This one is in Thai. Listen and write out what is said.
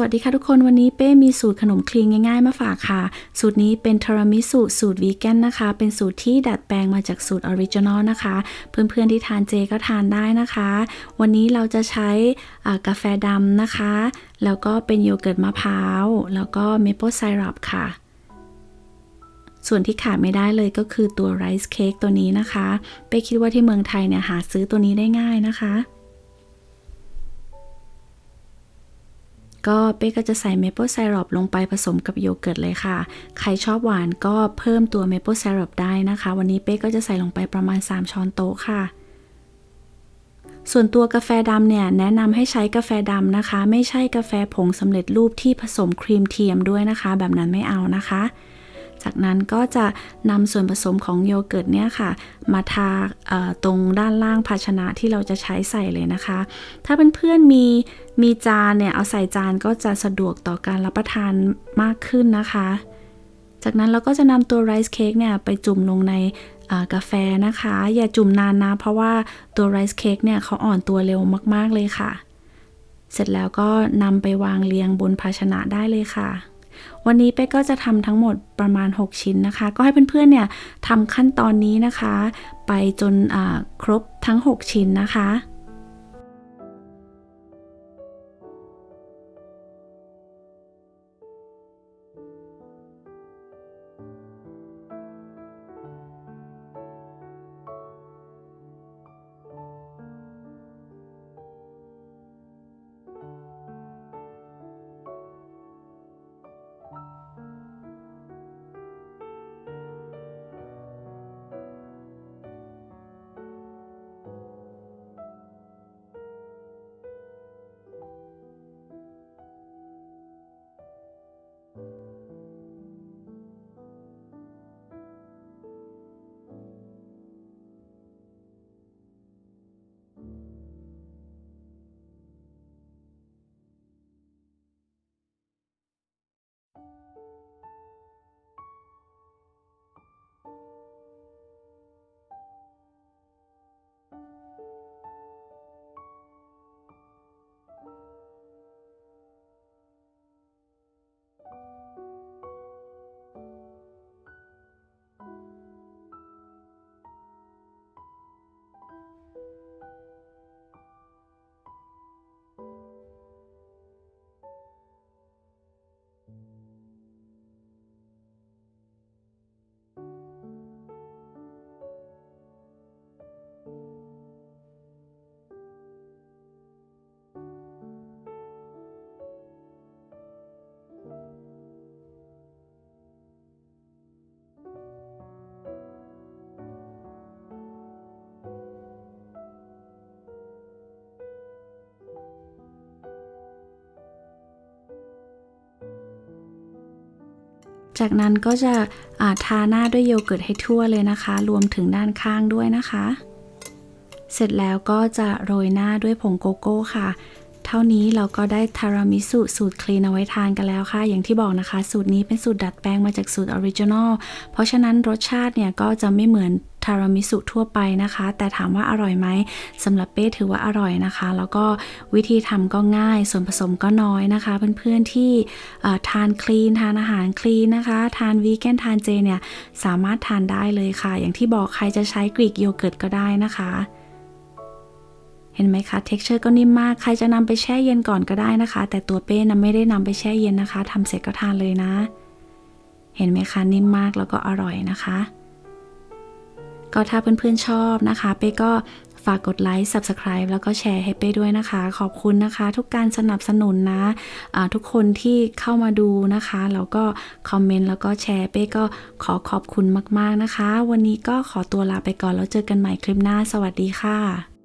สวัสดีค่ะทุกคนวันนี้เป้มีสูตรขนมคลีนง่ายๆมาฝากค่ะสูตรนี้เป็นทีรามิสุสูตรวีแกนนะคะเป็นสูตรที่ดัดแปลงมาจากสูตรออริจินอลนะคะเพื่อนๆที่ทานเจก็ทานได้นะคะวันนี้เราจะใช้กาแฟดำนะคะแล้วก็เป็นโยเกิร์ตมะพร้าวแล้วก็เมเปิลไซรัปค่ะส่วนที่ขาดไม่ได้เลยก็คือตัวไรซ์เค้กตัวนี้นะคะเป้คิดว่าที่เมืองไทยเนี่ยหาซื้อตัวนี้ได้ง่ายนะคะก็เป้ก็จะใส่เมเปิลไซรัปลงไปผสมกับโยเกิร์ตเลยค่ะใครชอบหวานก็เพิ่มตัวเมเปิลไซรัปได้นะคะวันนี้เป้ก็จะใส่ลงไปประมาณ3ช้อนโต๊ะค่ะส่วนตัวกาแฟดำเนี่ยแนะนำให้ใช้กาแฟดำนะคะไม่ใช่กาแฟผงสำเร็จรูปที่ผสมครีมเทียมด้วยนะคะแบบนั้นไม่เอานะคะจากนั้นก็จะนำส่วนผสมของโยเกิร์ตเนี่ยค่ะมาทาตรงด้านล่างภาชนะที่เราจะใช้ใส่เลยนะคะถ้าเพื่อนๆมีจานเนี่ยเอาใส่จานก็จะสะดวกต่อการรับประทานมากขึ้นนะคะจากนั้นเราก็จะนำตัวไรซ์เค้กเนี่ยไปจุ่มลงในกาแฟนะคะอย่าจุ่มนานนะเพราะว่าตัวไรซ์เค้กเนี่ยเขาอ่อนตัวเร็วมากๆเลยค่ะเสร็จแล้วก็นำไปวางเรียงบนภาชนะได้เลยค่ะวันนี้เป้ก็จะทำทั้งหมดประมาณ6ชิ้นนะคะก็ให้เพื่อนๆเนี่ยทำขั้นตอนนี้นะคะไปจนครบทั้ง6ชิ้นนะคะจากนั้นก็จะทาหน้าด้วยโยเกิร์ตให้ทั่วเลยนะคะรวมถึงด้านข้างด้วยนะคะเสร็จแล้วก็จะโรยหน้าด้วยผงโกโก้ค่ะเท่านี้เราก็ได้ทีรามิสุสูตรคลีนเอาไว้ทานกันแล้วค่ะอย่างที่บอกนะคะสูตรนี้เป็นสูตรดัดแปลงมาจากสูตรออริจินอลเพราะฉะนั้นรสชาติเนี่ยก็จะไม่เหมือนทีรามิสุทั่วไปนะคะแต่ถามว่าอร่อยไหมสำหรับเป้ถือว่าอร่อยนะคะแล้วก็วิธีทำก็ง่ายส่วนผสมก็น้อยนะคะเพื่อนๆที่ทานคลีนทานอาหารคลีนนะคะทานวีแกนทานเจเนี่ยสามารถทานได้เลยค่ะอย่างที่บอกใครจะใช้กรีกโยเกิร์ตก็ได้นะคะเห็นไหมคะ texture ก็นิ่มมากใครจะนำไปแช่เย็นก่อนก็ได้นะคะแต่ตัวเป้นะไม่ได้นำไปแช่เย็นนะคะทำเสร็จก็ทานเลยนะเห็นไหมคะนิ่มมากแล้วก็อร่อยนะคะก็ถ้าเพื่อนๆชอบนะคะเป้ก็ฝากกดไลค์ Subscribe แล้วก็แชร์ให้เป้ด้วยนะคะขอบคุณนะคะทุกการสนับสนุนนะทุกคนที่เข้ามาดูนะคะแล้วก็คอมเมนต์แล้วก็แชร์เป้ก็ขอบคุณมากๆนะคะวันนี้ก็ขอตัวลาไปก่อนแล้วเจอกันใหม่คลิปหน้าสวัสดีค่ะ